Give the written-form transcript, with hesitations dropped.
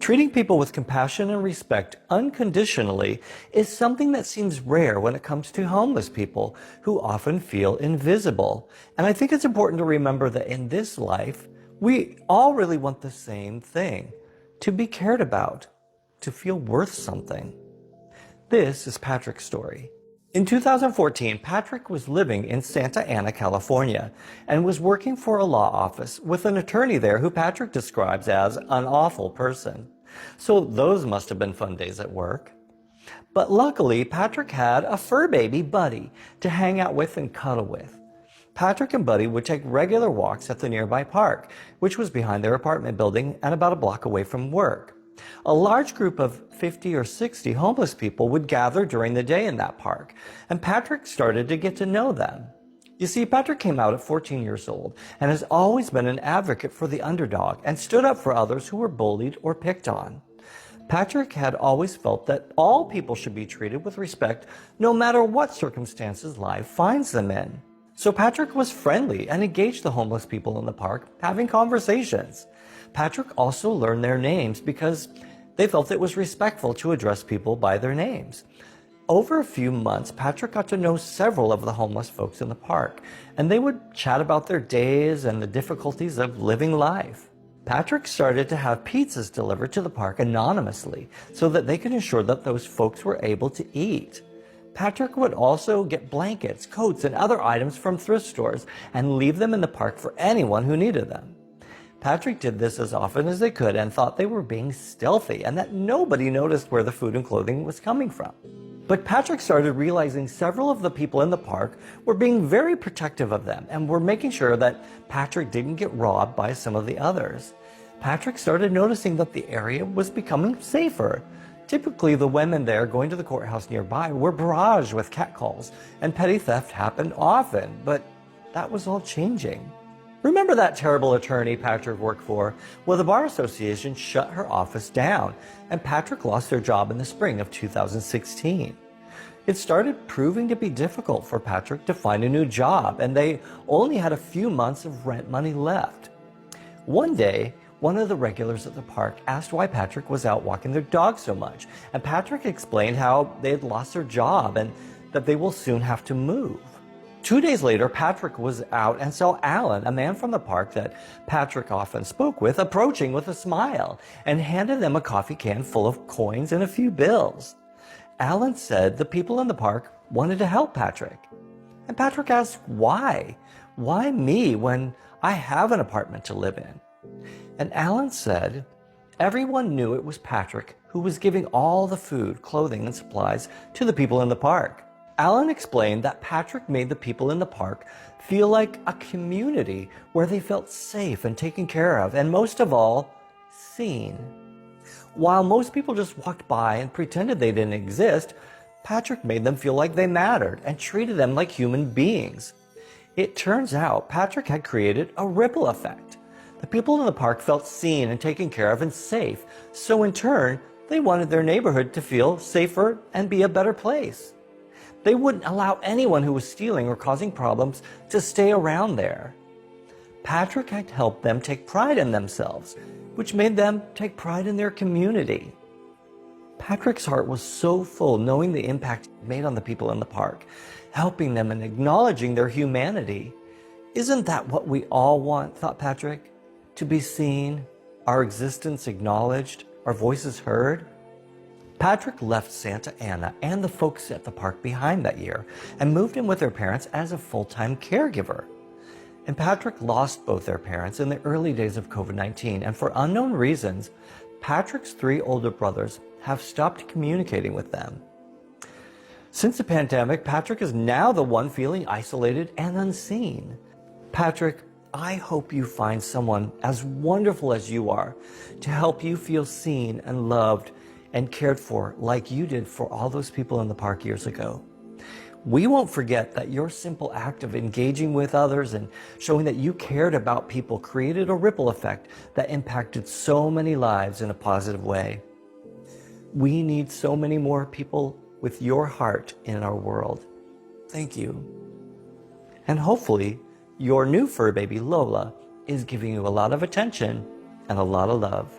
Treating people with compassion and respect unconditionally is something that seems rare when it comes to homeless people who often feel invisible. And I think it's important to remember that in this life, we all really want the same thing, to be cared about, to feel worth something. This is Patrick's story. In 2014, Patrick was living in Santa Ana, California, and was working for a law office with an attorney there who Patrick describes as an awful person. So those must have been fun days at work. But luckily, Patrick had a fur baby, Buddy, to hang out with and cuddle with. Patrick and Buddy would take regular walks at the nearby park, which was behind their apartment building and about a block away from work. A large group of 50 or 60 homeless people would gather during the day in that park, and Patrick started to get to know them. You see, Patrick came out at 14 years old and has always been an advocate for the underdog and stood up for others who were bullied or picked on. Patrick had always felt that all people should be treated with respect no matter what circumstances life finds them in. So Patrick was friendly and engaged the homeless people in the park, having conversations. Patrick also learned their names because they felt it was respectful to address people by their names. Over a few months, Patrick got to know several of the homeless folks in the park, and they would chat about their days and the difficulties of living life. Patrick started to have pizzas delivered to the park anonymously so that they could ensure that those folks were able to eat. Patrick would also get blankets, coats, and other items from thrift stores and leave them in the park for anyone who needed them. Patrick did this as often as they could and thought they were being stealthy and that nobody noticed where the food and clothing was coming from. But Patrick started realizing several of the people in the park were being very protective of them and were making sure that Patrick didn't get robbed by some of the others. Patrick started noticing that the area was becoming safer. Typically, the women there going to the courthouse nearby were barraged with catcalls, and petty theft happened often, but that was all changing. Remember that terrible attorney Patrick worked for? Well, the Bar Association shut her office down, and Patrick lost their job in the spring of 2016. It started proving to be difficult for Patrick to find a new job, and they only had a few months of rent money left. One day, one of the regulars at the park asked why Patrick was out walking their dog so much, and Patrick explained how they had lost their job and that they will soon have to move. 2 days later, Patrick was out and saw Alan, a man from the park that Patrick often spoke with, approaching with a smile and handed them a coffee can full of coins and a few bills. Alan said the people in the park wanted to help Patrick. And Patrick asked, why? Why me when I have an apartment to live in? And Alan said, everyone knew it was Patrick who was giving all the food, clothing, and supplies to the people in the park. Alan explained that Patrick made the people in the park feel like a community where they felt safe and taken care of, and most of all, seen. While most people just walked by and pretended they didn't exist, Patrick made them feel like they mattered and treated them like human beings. It turns out Patrick had created a ripple effect. The people in the park felt seen and taken care of and safe, so in turn, they wanted their neighborhood to feel safer and be a better place. They wouldn't allow anyone who was stealing or causing problems to stay around there. Patrick had helped them take pride in themselves, which made them take pride in their community. Patrick's heart was so full knowing the impact he made on the people in the park, helping them and acknowledging their humanity. Isn't that what we all want, thought Patrick? To be seen, our existence acknowledged, our voices heard? Patrick left Santa Ana and the folks at the park behind that year and moved in with their parents as a full-time caregiver. And Patrick lost both their parents in the early days of COVID-19, and for unknown reasons, Patrick's 3 older brothers have stopped communicating with them. Since the pandemic, Patrick is now the one feeling isolated and unseen. Patrick, I hope you find someone as wonderful as you are to help you feel seen and loved and cared for like you did for all those people in the park years ago. We won't forget that your simple act of engaging with others and showing that you cared about people created a ripple effect that impacted so many lives in a positive way. We need so many more people with your heart in our world. Thank you. And hopefully, your new fur baby, Lola, is giving you a lot of attention and a lot of love.